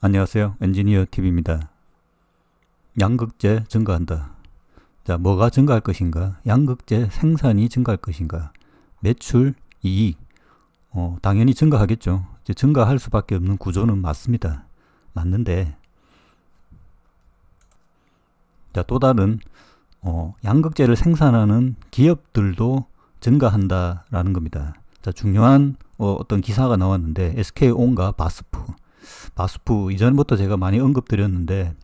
안녕하세요. 엔지니어 TV입니다. 양극재 증가한다. 자, 뭐가 증가할 것인가? 양극재 생산이 증가할 것인가? 매출, 이익, 당연히 증가하겠죠. 이제 증가할 수밖에 없는 구조는 맞습니다. 맞는데, 자, 또 다른 양극재를 생산하는 기업들도 증가한다라는 겁니다. 자, 중요한 어떤 기사가 나왔는데 SK온과 바스프 이전부터 제가 많이 언급드렸는데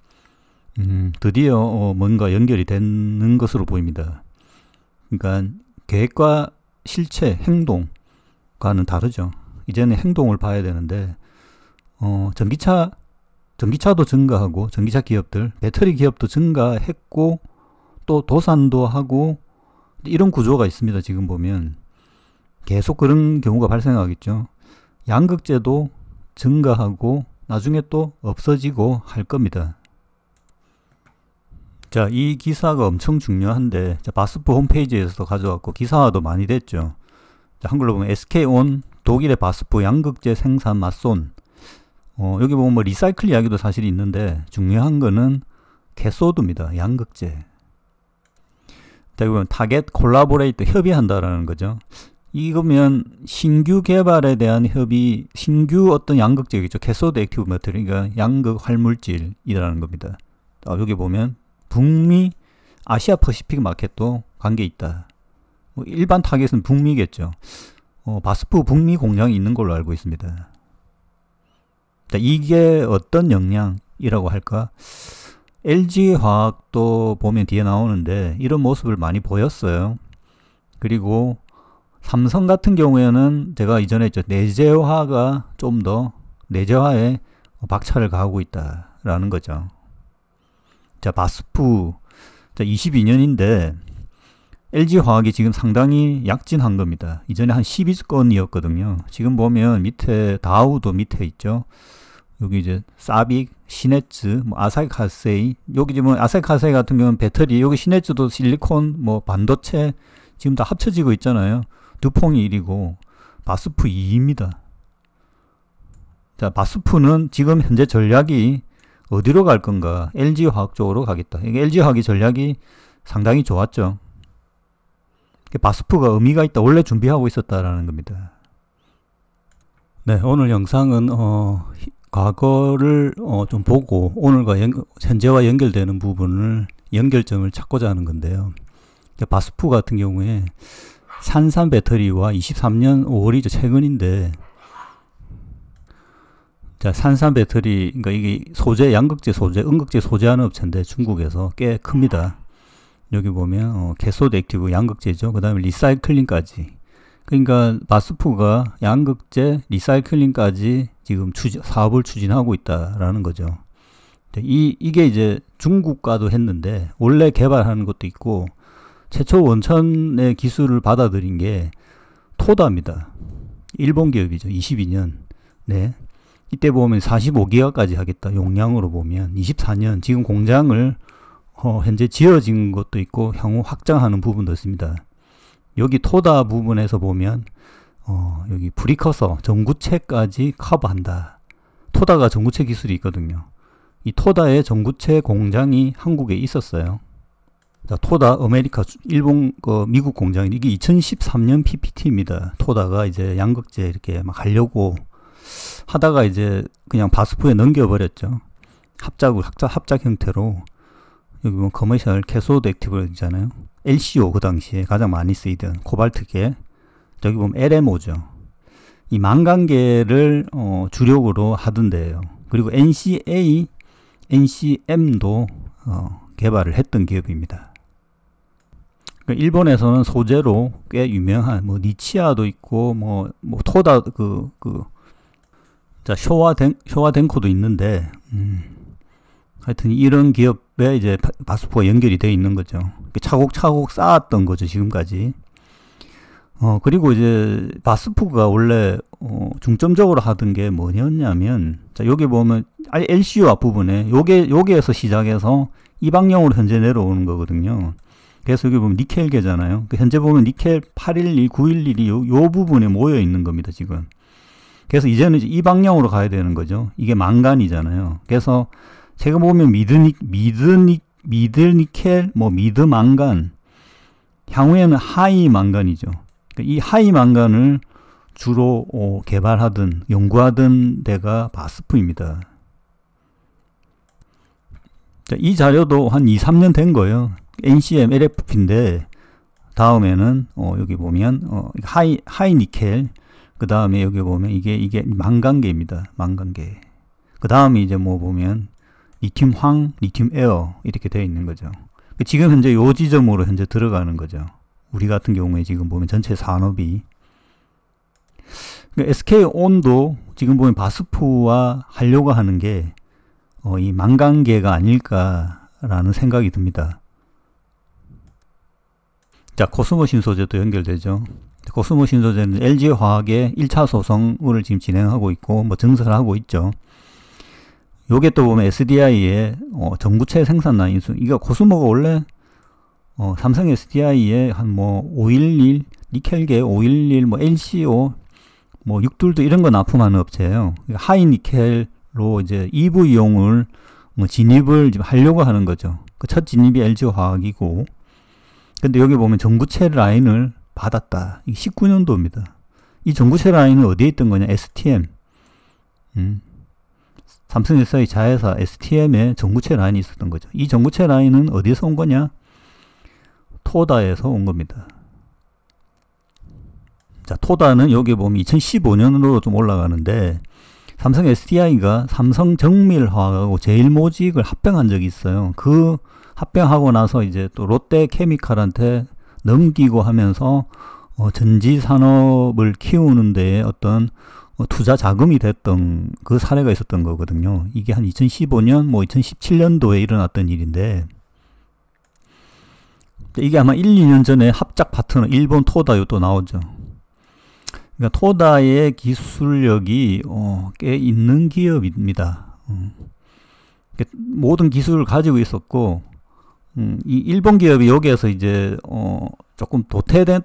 드디어 뭔가 연결이 되는 것으로 보입니다. 그러니까 계획과 실체, 행동과는 다르죠. 이제는 행동을 봐야 되는데 전기차도 증가하고 전기차 기업들, 배터리 기업도 증가했고 또 도산도 하고 이런 구조가 있습니다. 지금 보면 계속 그런 경우가 발생하겠죠. 양극재도 증가하고 나중에 또 없어지고 할 겁니다. 자, 이 기사가 엄청 중요한데 바스프 홈페이지에서도 가져왔고 기사화도 많이 됐죠. 자, 한글로 보면 SK온 독일의 바스프 양극재 생산 맞손. 여기 보면 뭐 리사이클 이야기도 사실 있는데 중요한 거는 캐소드입니다. 양극재. 자, 여기 보면 타겟 콜라보레이트 협의한다라는 거죠. 이거면 신규 개발에 대한 협의, 신규 어떤 양극재겠죠. 캐소드 액티브 매터리, 그러니까 양극 활물질이라는 겁니다. 여기 보면 북미, 아시아 퍼시픽 마켓도 관계 있다. 일반 타겟은 북미겠죠. 바스프 북미 공장이 있는 걸로 알고 있습니다. 자, 이게 어떤 역량이라고 할까? LG화학도 보면 뒤에 나오는데 이런 모습을 많이 보였어요. 그리고 삼성 같은 경우에는 제가 이전에 했죠. 내재화가 좀 더 내재화에 박차를 가하고 있다라는 거죠. 자, 바스프 22년인데 LG화학이 지금 상당히 약진한 겁니다. 이전에 한 12건이었거든요. 지금 보면 밑에 다우도 밑에 있죠. 여기 이제 사빅, 시네츠, 아사히카세이, 여기 지금 아사히카세이 같은 경우는 배터리, 여기 시네츠도 실리콘, 반도체 지금 다 합쳐지고 있잖아요. 드퐁이 1위고 바스프 2위입니다. 자, 바스프는 지금 현재 전략이 어디로 갈 건가? LG화학 쪽으로 가겠다. 이게 LG화학이 전략이 상당히 좋았죠. 바스프가 의미가 있다. 원래 준비하고 있었다라는 겁니다. 네, 오늘 영상은 과거를 좀 보고 오늘과 현재와 연결되는 부분을 연결점을 찾고자 하는 건데요. 바스프 같은 경우에 산산 배터리와 23년 5월이죠. 최근인데, 자, 산산 배터리, 그러니까 이게 소재, 양극재 소재, 음극재 소재하는 업체인데 중국에서 꽤 큽니다. 여기 보면 캐소드 액티브 양극재죠. 그 다음에 리사이클링까지. 그러니까 바스프가 양극재, 리사이클링까지 지금 사업을 추진하고 있다라는 거죠. 이게 이제 중국과도 했는데 원래 개발하는 것도 있고 최초 원천의 기술을 받아들인 게 토다입니다. 일본 기업이죠. 22년. 네. 이때 보면 45기가까지 하겠다. 용량으로 보면 24년. 지금 공장을 현재 지어진 것도 있고 향후 확장하는 부분도 있습니다. 여기 토다 부분에서 보면 여기 프리커서 전구체까지 커버한다. 토다가 전구체 기술이 있거든요. 이 토다의 전구체 공장이 한국에 있었어요. 자, 토다 아메리카 일본 미국 공장이 이게 2013년 PPT입니다. 토다가 이제 양극재 이렇게 막 하려고 하다가 이제 그냥 바스프에 넘겨버렸죠. 합작 형태로. 여기 보면 커머셜 캐소드 액티브 있잖아요. LCO 그 당시에 가장 많이 쓰이던 코발트계. 여기 보면 LMO죠. 이 망간계를 주력으로 하던데요. 그리고 NCM도 개발을 했던 기업입니다. 일본에서는 소재로 꽤 유명한 니치아도 있고 토다 자, 쇼와덴코도 있는데 하여튼 이런 기업에 이제 바스프가 연결이 되어 있는 거죠. 차곡차곡 쌓았던 거죠, 지금까지. 그리고 이제 바스프가 원래 중점적으로 하던 게 뭐였냐면, 자, 여기 보면 LCU 앞부분에 여기에서 시작해서 이 방향으로 현재 내려오는 거거든요. 그래서 여기 보면 니켈계잖아요. 현재 보면 니켈 811, 911이 요 부분에 모여 있는 겁니다, 지금. 그래서 이제는 이제 이 방향으로 가야 되는 거죠. 이게 망간이잖아요. 그래서 제가 보면 미드니켈, 뭐 미드망간, 향후에는 하이망간이죠. 이 하이망간을 주로 개발하든 연구하던 데가 바스프입니다. 자, 이 자료도 한 2, 3년 된 거예요. NCM LFP인데 다음에는 여기 보면 하이니켈, 그 다음에 여기 보면 이게 망간계입니다. 망간계. 그 다음에 이제 뭐 보면 리튬 황, 리튬 에어 이렇게 되어 있는 거죠. 지금 현재 요 지점으로 현재 들어가는 거죠. 우리 같은 경우에 지금 보면 전체 산업이 SK온도 지금 보면 바스프와 하려고 하는 게 이 망간계가 아닐까라는 생각이 듭니다. 자, 코스모 신소재도 연결되죠. 코스모 신소재는 LG화학의 1차 소송을 지금 진행하고 있고 뭐 증설하고 있죠. 요게 또 보면 SDI의 전구체 생산 라인 수, 이거 코스모가 원래 삼성 SDI의 한 뭐 511 니켈계 511 뭐 LCO 뭐 6둘도 이런 거 납품하는 업체예요. 하이니켈로 이제 EV용을 뭐 진입을 지금 하려고 하는 거죠. 그 첫 진입이 LG화학이고, 근데 여기 보면 전구체 라인을 받았다. 이게 19년도입니다. 이 전구체 라인은 어디에 있던 거냐? STM. 삼성 SDI 자회사 STM에 전구체 라인이 있었던 거죠. 이 전구체 라인은 어디에서 온 거냐? 토다에서 온 겁니다. 자, 토다는 여기 보면 2015년으로 좀 올라가는데, 삼성 SDI가 삼성 정밀화학하고 제일모직을 합병한 적이 있어요. 그 합병하고 나서 이제 또 롯데케미칼한테 넘기고 하면서 전지 산업을 키우는 데에 어떤 투자 자금이 됐던 그 사례가 있었던 거거든요. 이게 한 2015년, 뭐 2017년도에 일어났던 일인데, 이게 아마 1, 2년 전에 합작 파트너 일본 토다요 또 나오죠. 그러니까 토다의 기술력이 꽤 있는 기업입니다. 모든 기술을 가지고 있었고, 이 일본 기업이 여기에서 이제 조금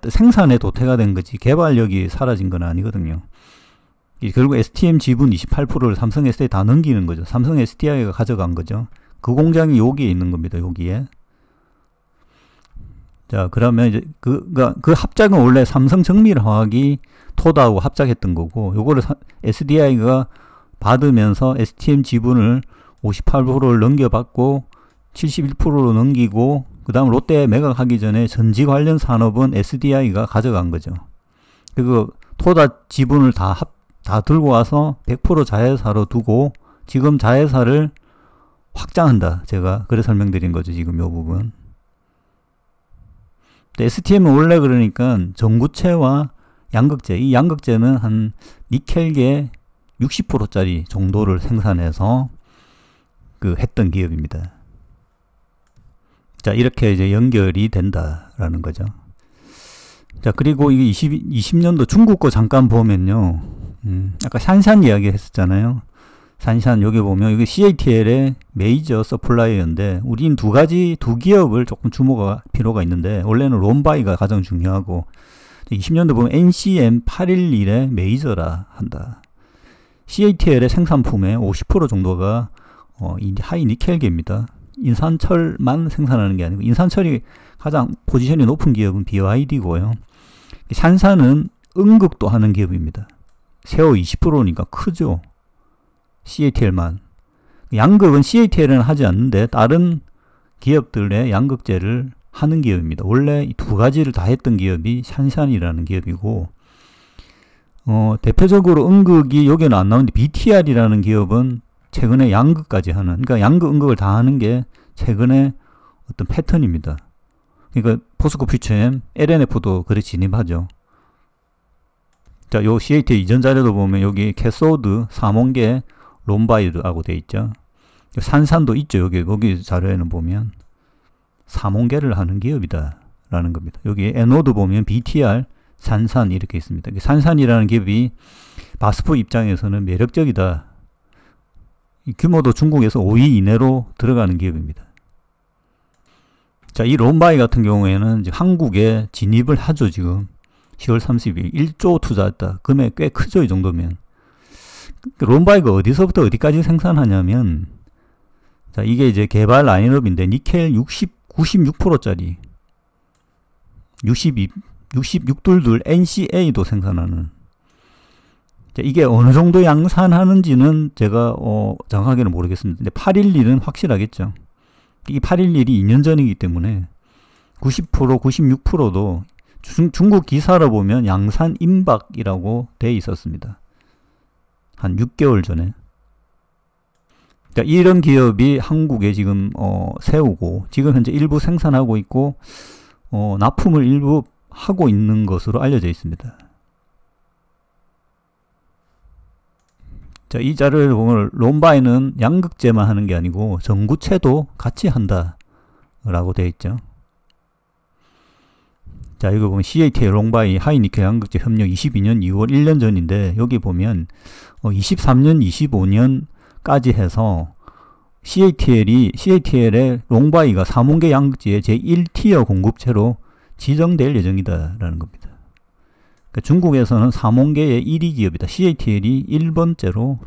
생산에 도태가 된 거지 개발력이 사라진 건 아니거든요. 결국 STM 지분 28%를 삼성 SDI 다 넘기는 거죠. 삼성 SDI가 가져간 거죠. 그 공장이 여기에 있는 겁니다. 여기에. 자, 그러면 이제 그 합작은 원래 삼성 정밀화학이 토다하고 합작했던 거고, 요거를 SDI가 받으면서 STM 지분을 58%를 넘겨받고 71%로 넘기고, 그 다음 롯데에 매각하기 전에 전지 관련 산업은 SDI가 가져간 거죠. 그리고 토다 지분을 다 들고 와서 100% 자회사로 두고 지금 자회사를 확장한다. 제가 그래 설명드린 거죠. 지금 요 부분. STM은 원래 그러니까 전구체와 양극재, 이 양극재는 한 니켈계 60%짜리 정도를 생산해서 했던 기업입니다. 자, 이렇게 이제 연결이 된다라는 거죠. 자, 그리고 이게 20년도 중국 거 잠깐 보면요. 아까 샨샨 이야기 했었잖아요. 샨샨 여기 보면 여기 CATL의 메이저 서플라이어인데, 우린 두 기업을 조금 주목할 필요가 있는데, 원래는 롬바이가 가장 중요하고, 20년도 보면 NCM 811의 메이저라 한다. CATL의 생산품의 50% 정도가 이 하이니켈계입니다. 인산철만 생산하는 게 아니고, 인산철이 가장 포지션이 높은 기업은 BYD고요. 샨산은 응급도 하는 기업입니다. 세어 20%니까 크죠. CATL만. 양극은 CATL은 하지 않는데 다른 기업들의 양극재를 하는 기업입니다. 원래 이 두 가지를 다 했던 기업이 샨샨이라는 기업이고, 대표적으로 응극이 여기는 안 나오는데 BTR이라는 기업은 최근에 양극까지 하는, 그러니까 양극, 응극을 다 하는 게 최근에 어떤 패턴입니다. 그러니까 포스코 퓨처엠, LNF도 그래 진입하죠. 자, 요 CAT 이전 자료도 보면 여기 캐소드, 삼원계, 롬바이드하고 돼 있죠. 산산도 있죠. 여기 자료에는 보면 삼원계를 하는 기업이다 라는 겁니다. 여기 에노드 보면 BTR, 산산 이렇게 있습니다. 산산이라는 기업이 바스프 입장에서는 매력적이다. 규모도 중국에서 5위 이내로 들어가는 기업입니다. 자, 이 롬바이 같은 경우에는 이제 한국에 진입을 하죠. 지금 10월 30일 1조 투자했다. 금액 꽤 크죠. 이 정도면. 롬바이가 어디서부터 어디까지 생산하냐면, 자, 이게 이제 개발 라인업인데, 니켈 96%짜리, 6622 NCA도 생산하는. 자, 이게 어느 정도 양산하는지는 제가, 정확하게는 모르겠습니다. 근데 811은 확실하겠죠. 이 811이 2년 전이기 때문에, 90%, 96%도 중국 기사로 보면 양산 임박이라고 돼 있었습니다. 한 6개월 전에. 그러니까 이런 기업이 한국에 지금 세우고 지금 현재 일부 생산하고 있고 납품을 일부 하고 있는 것으로 알려져 있습니다. 자, 이 자료를 보면 롬바이는 양극재만 하는 게 아니고 전구체도 같이 한다 라고 되어 있죠. 자, 이거 보면 CATL 롱바이 하이니켈 양극재 협력 22년 2월 1년 전인데, 여기 보면 23년 25년까지 해서 CATL의 롱바이가 삼원계 양극재의 제1티어 공급체로 지정될 예정이다 라는 겁니다. 그러니까 중국에서는 삼원계의 1위 기업이다. CATL이 1번째로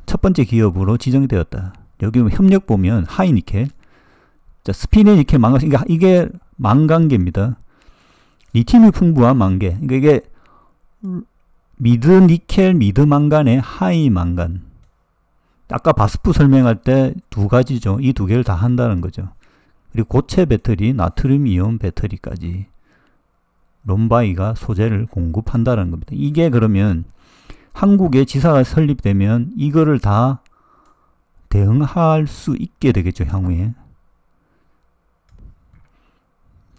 첫 번째 기업으로 지정이 되었다. 여기 협력 보면 하이니켈, 자, 스피네 니켈 망간, 이게 망간계입니다. 리튬이 풍부한 망계. 그러니까 이게 미드 니켈, 미드 망간의 하이 망간. 아까 바스프 설명할 때 두 가지죠. 이 두 개를 다 한다는 거죠. 그리고 고체 배터리, 나트륨 이온 배터리까지 롬바이가 소재를 공급한다는 겁니다. 이게 그러면 한국에 지사가 설립되면 이거를 다 대응할 수 있게 되겠죠, 향후에.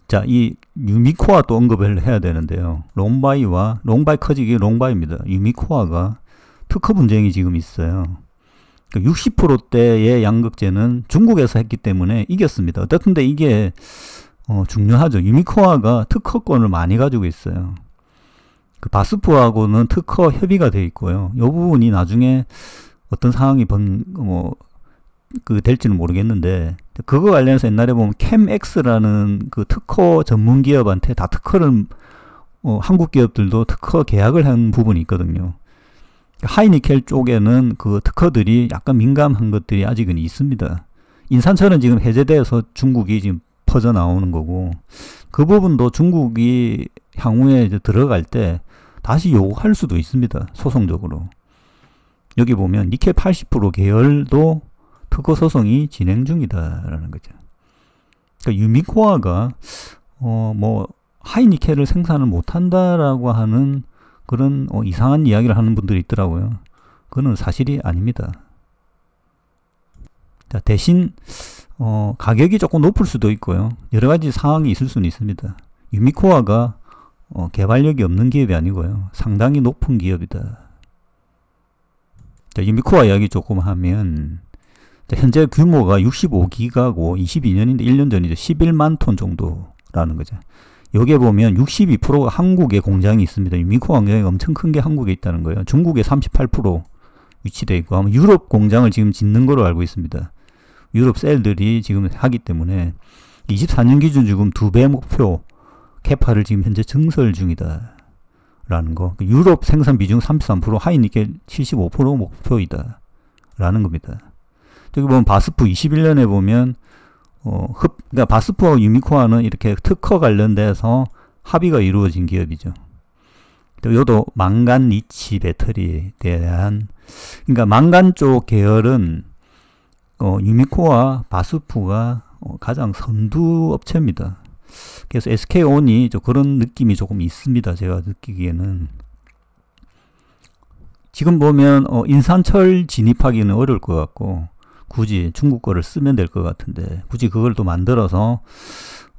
자, 이 유미코아 또 언급을 해야 되는데요. 롱바이 커지기 롱바이입니다. 유미코아가 특허 분쟁이 지금 있어요. 60%대의 양극재는 중국에서 했기 때문에 이겼습니다. 어쨌든 이게 중요하죠. 유미코아가 특허권을 많이 가지고 있어요. 그 바스프하고는 특허 협의가 되어 있고요. 이 부분이 나중에 어떤 상황이 될지는 모르겠는데, 그거 관련해서 옛날에 보면 캠엑스라는 그 특허 전문 기업한테 다 특허를 한국 기업들도 특허 계약을 한 부분이 있거든요. 하이니켈 쪽에는 그 특허들이 약간 민감한 것들이 아직은 있습니다. 인산철은 지금 해제돼서 중국이 지금 퍼져 나오는 거고, 그 부분도 중국이 향후에 이제 들어갈 때 다시 요구할 수도 있습니다. 소송적으로. 여기 보면 니켈 80% 계열도 특허 소송이 진행 중이다라는 거죠. 그러니까 유미코아가 하이니켈을 생산을 못한다라고 하는 그런 이상한 이야기를 하는 분들이 있더라고요. 그건 사실이 아닙니다. 자, 대신 가격이 조금 높을 수도 있고요. 여러 가지 상황이 있을 수는 있습니다. 유미코아가 개발력이 없는 기업이 아니고요. 상당히 높은 기업이다. 자, 유미코아 이야기 조금 하면, 현재 규모가 65기가고 22년인데 1년 전이죠. 11만 톤 정도라는 거죠. 여기에 보면 62%가 한국에 공장이 있습니다. 유미코아 공장이 엄청 큰 게 한국에 있다는 거예요. 중국에 38% 위치되어 있고, 아마 유럽 공장을 지금 짓는 거로 알고 있습니다. 유럽 셀들이 지금 하기 때문에 24년 기준 지금 2배 목표 캐파를 지금 현재 증설 중이다 라는 거. 유럽 생산 비중 33%, 하이니켈 75% 목표이다 라는 겁니다. 저기 보면 바스프 21년에 보면 그러니까 바스프와 유미코아는 이렇게 특허 관련돼서 합의가 이루어진 기업이죠. 이것도 망간 리치 배터리에 대한, 그러니까 망간 쪽 계열은 유미코아, 바스프가 가장 선두 업체입니다. 그래서 SK온이 그런 느낌이 조금 있습니다. 제가 느끼기에는. 지금 보면 인산철 진입하기는 어려울 것 같고, 굳이 중국 거를 쓰면 될 것 같은데, 굳이 그걸 또 만들어서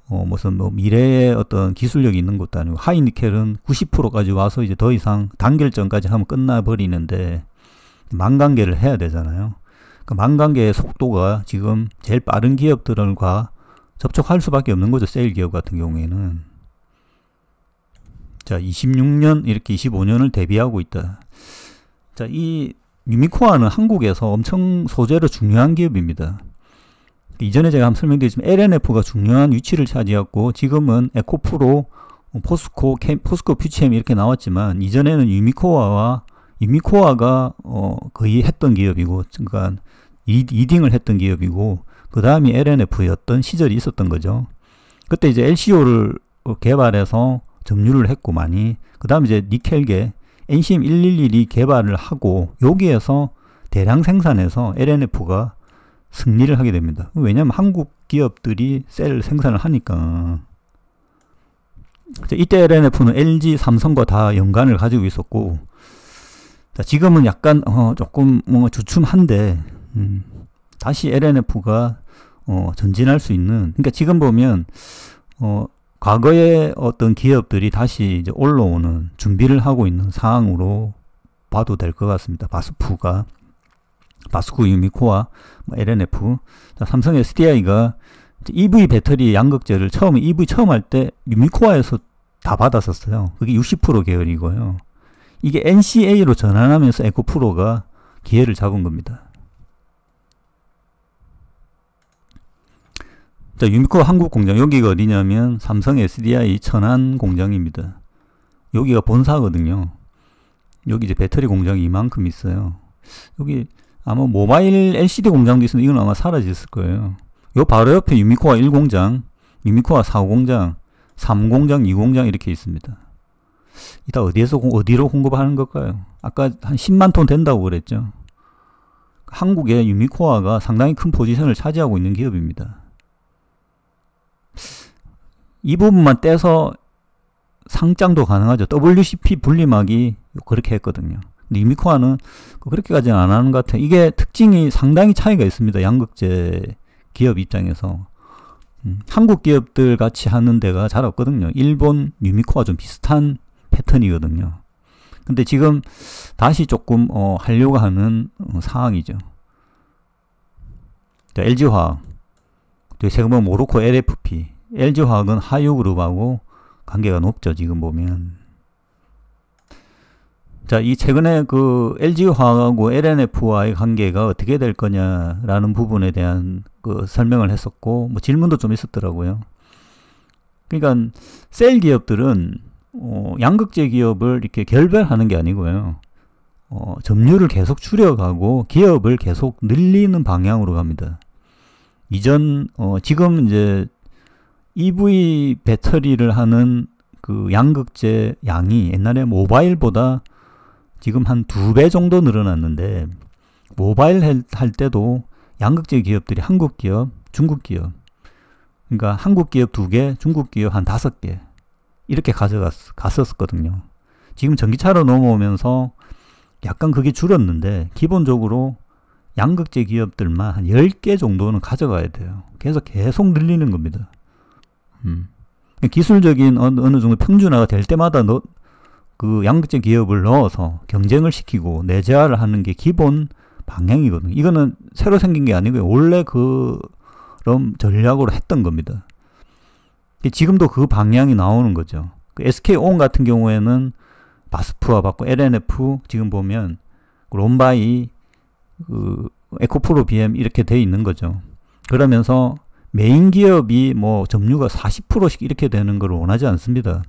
무슨 미래의 어떤 기술력이 있는 것도 아니고, 하이니켈은 90%까지 와서 이제 더 이상 단결점까지 하면 끝나버리는데 망간계를 해야 되잖아요. 그 망간계의 속도가 지금 제일 빠른 기업들과 접촉할 수밖에 없는 거죠. 세일 기업 같은 경우에는. 자, 26년 이렇게 25년을 대비하고 있다. 자, 이 유미코아는 한국에서 엄청 소재로 중요한 기업입니다. 이전에 제가 한번 설명드렸지만 LNF가 중요한 위치를 차지했고, 지금은 에코프로, 포스코 퓨치엠 이렇게 나왔지만, 이전에는 유미코아와 유미코아가 거의 했던 기업이고, 그러니까 2등을 했던 기업이고, 그 다음이 LNF였던 시절이 있었던 거죠. 그때 이제 LCO를 개발해서 점유를 했고 많이, 그 다음 이제 니켈계 NCM111이 개발을 하고 여기에서 대량 생산해서 LNF가 승리를 하게 됩니다. 왜냐하면 한국 기업들이 셀 생산을 하니까. 이때 LNF는 LG, 삼성과 다 연관을 가지고 있었고, 지금은 약간 조금 뭔가 주춤한데 다시 LNF가 전진할 수 있는, 그러니까 지금 보면 과거의 어떤 기업들이 다시 이제 올라오는 준비를 하고 있는 상황으로 봐도 될 것 같습니다. 바스쿠, 유미코아, LNF. 삼성 SDI가 EV 배터리 양극재를 EV 처음 할 때 유미코아에서 다 받았었어요. 그게 60% 계열이고요. 이게 NCA로 전환하면서 에코프로가 기회를 잡은 겁니다. 자, 유미코아 한국 공장, 여기가 어디냐면 삼성 SDI 천안 공장입니다. 여기가 본사거든요. 여기 이제 배터리 공장이 이만큼 있어요. 여기 아마 모바일 LCD 공장도 있으면 이건 아마 사라졌을 거예요. 요 바로 옆에 유미코아 1공장, 유미코아 4공장, 3공장, 2공장 이렇게 있습니다. 이따 어디로 공급하는 걸까요? 아까 한 10만 톤 된다고 그랬죠. 한국의 유미코아가 상당히 큰 포지션을 차지하고 있는 기업입니다. 이 부분만 떼서 상장도 가능하죠. WCP 분리막이 그렇게 했거든요. 근데 유미코아는 그렇게까지는 안 하는 것 같아요. 이게 특징이 상당히 차이가 있습니다. 양극재 기업 입장에서. 한국 기업들 같이 하는 데가 잘 없거든요. 일본 유미코아 좀 비슷한 패턴이거든요. 근데 지금 다시 조금 하려고 하는 상황이죠. LG화학, 세금은 모로코 LFP, LG화학은 하유그룹하고 관계가 높죠. 지금 보면. 자, 이 최근에 그 LG화학하고 LNF와의 관계가 어떻게 될 거냐라는 부분에 대한 그 설명을 했었고, 뭐 질문도 좀 있었더라고요. 그러니까 셀 기업들은 양극재 기업을 이렇게 결별하는 게 아니고요. 점유를 계속 줄여가고 기업을 계속 늘리는 방향으로 갑니다. 지금 이제 EV 배터리를 하는 그 양극재 양이 옛날에 모바일보다 지금 한 2배 정도 늘어났는데, 모바일 할 때도 양극재 기업들이 한국 기업, 중국 기업, 그러니까 한국 기업 2개, 중국 기업 한 5개 이렇게 갔었거든요. 지금 전기차로 넘어오면서 약간 그게 줄었는데, 기본적으로 양극재 기업들만 한 10개 정도는 가져가야 돼요. 계속 늘리는 겁니다. 기술적인 어느 정도 평준화가 될 때마다 그 양극재 기업을 넣어서 경쟁을 시키고 내재화를 하는 게 기본 방향이거든요. 이거는 새로 생긴 게 아니고요. 원래 그런 전략으로 했던 겁니다. 지금도 그 방향이 나오는 거죠. 그 SK온 같은 경우에는 바스프와 받고 LNF 지금 보면 롬바이, 에코프로 BM 이렇게 돼 있는 거죠. 그러면서 메인 기업이 뭐 점유가 40%씩 이렇게 되는 걸 원하지 않습니다.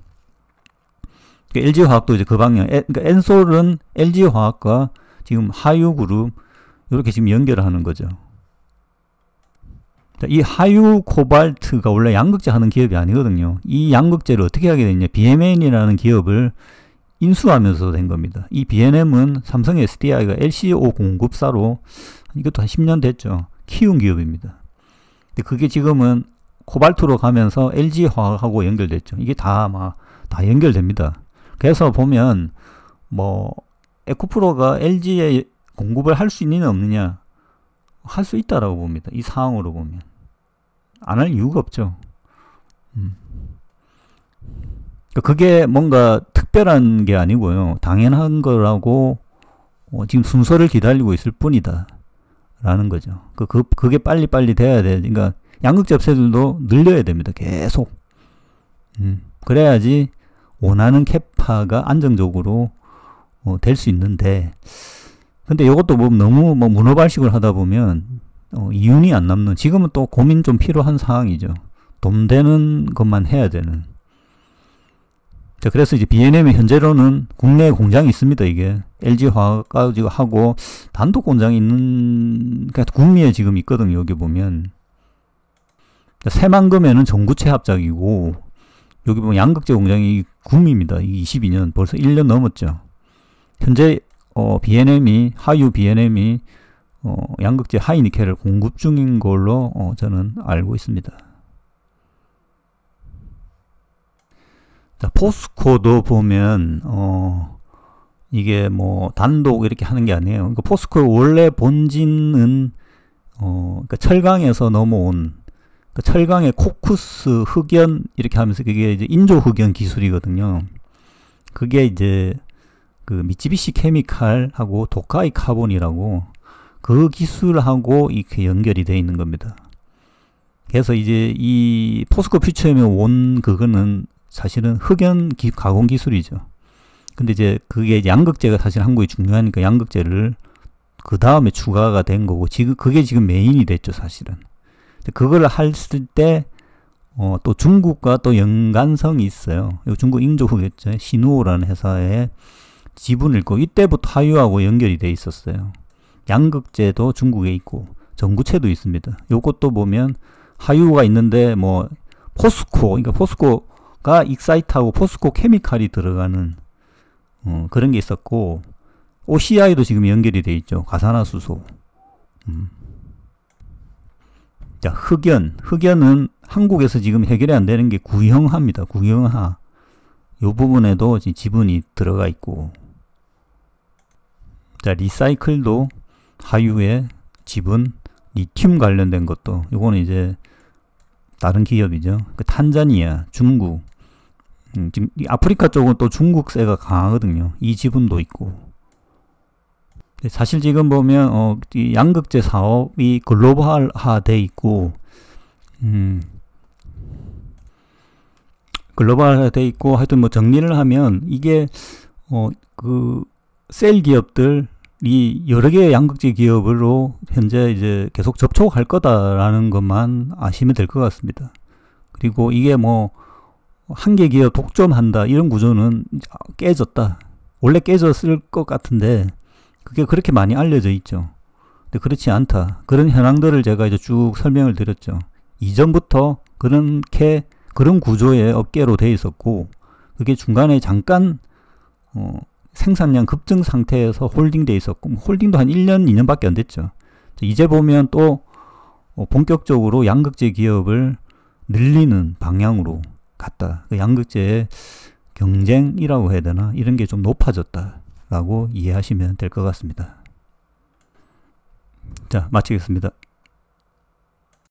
LG화학도 이제 그 방향, 그러니까 엔솔은 LG화학과 지금 하유그룹 이렇게 지금 연결을 하는 거죠. 이 하유코발트가 원래 양극재 하는 기업이 아니거든요. 이 양극재를 어떻게 하게 됐냐, BMN이라는 기업을 인수하면서 된 겁니다. 이 BMN은 삼성 SDI가 LCO 공급사로 이것도 한 10년 됐죠. 키운 기업입니다. 근데 그게 지금은 코발트로 가면서 LG화학하고 연결됐죠. 이게 다 연결됩니다. 그래서 보면 뭐 에코프로가 LG에 공급을 할 수 있느냐 없느냐, 할 수 있다라고 봅니다. 이 상황으로 보면 안 할 이유가 없죠. 그게 뭔가 특별한 게 아니고요. 당연한 거라고 지금 순서를 기다리고 있을 뿐이다 라는 거죠. 그게 빨리빨리 돼야 돼. 그러니까 양극재 업체들도 늘려야 됩니다. 계속. 그래야지 원하는 캐파가 안정적으로 될 수 있는데, 근데 이것도 뭐 너무 문어발식을 하다 보면 이윤이 안 남는, 지금은 또 고민 좀 필요한 상황이죠. 돈 되는 것만 해야 되는. 자, 그래서 이제 B&M이 현재로는 국내 공장이 있습니다. 이게 LG화학까지 하고 단독 공장이 있는, 그러니까 구미에 지금 있거든요. 여기 보면 새만금에는 전구체 합작이고, 여기 보면 양극재 공장이 구미입니다. 22년 벌써 1년 넘었죠. 현재 B&M이 하유 B&M이 양극재 하이니켈을 공급 중인 걸로 저는 알고 있습니다. 자, 포스코도 보면 이게 뭐 단독 이렇게 하는 게 아니에요. 그러니까 포스코의 원래 본진은 그러니까 철강에서 넘어온, 그러니까 철강의 코쿠스 흑연 이렇게 하면서 그게 이제 인조 흑연 기술이거든요. 그게 이제 그 미쓰비시 케미칼하고 도카이 카본이라고 그 기술하고 이렇게 연결이 되어 있는 겁니다. 그래서 이제 이 포스코 퓨처엠의 원 그거는 사실은 흑연 가공 기술이죠. 근데 이제 그게 양극재가 사실 한국이 중요하니까 양극재를 그 다음에 추가가 된 거고, 지금 그게 지금 메인이 됐죠, 사실은. 그걸 했을 때 또 중국과 또 연관성이 있어요. 중국 인조흑였죠. 시누오라는 회사에 지분을 있고, 이때부터 하유하고 연결이 돼 있었어요. 양극재도 중국에 있고 전구체도 있습니다. 요것도 보면 하유가 있는데 뭐 포스코, 그러니까 포스코가 익사이트하고 포스코 케미칼이 들어가는 그런 게 있었고, OCI도 지금 연결이 돼 있죠. 가산화수소. 자, 흑연은 한국에서 지금 해결이 안 되는 게 구형하입니다. 구형하. 요 부분에도 지분이 들어가 있고, 자, 리사이클도 하유의 지분, 리튬 관련된 것도, 요거는 이제 다른 기업이죠. 그 탄자니아, 중국, 지금 아프리카 쪽은 또 중국세가 강하거든요. 이 지분도 있고. 사실 지금 보면 이 양극재 사업이 글로벌화 돼 있고, 글로벌화 돼 있고, 하여튼 뭐 정리를 하면 이게 그 셀 기업들이 여러 개의 양극재 기업으로 현재 이제 계속 접촉할 거다라는 것만 아시면 될 것 같습니다. 그리고 이게 뭐 한 개 기업 독점한다 이런 구조는 깨졌다. 원래 깨졌을 것 같은데 그게 그렇게 많이 알려져 있죠. 근데 그렇지 않다. 그런 현황들을 제가 이제 쭉 설명을 드렸죠. 이전부터 그런 구조의 업계로 돼 있었고, 그게 중간에 잠깐 생산량 급증 상태에서 홀딩돼 있었고, 홀딩도 한 1년, 2년밖에 안 됐죠. 이제 보면 또 본격적으로 양극재 기업을 늘리는 방향으로 갔다. 그 양극재의 경쟁이라고 해야 되나? 이런 게 좀 높아졌다라고 이해하시면 될 것 같습니다. 자, 마치겠습니다.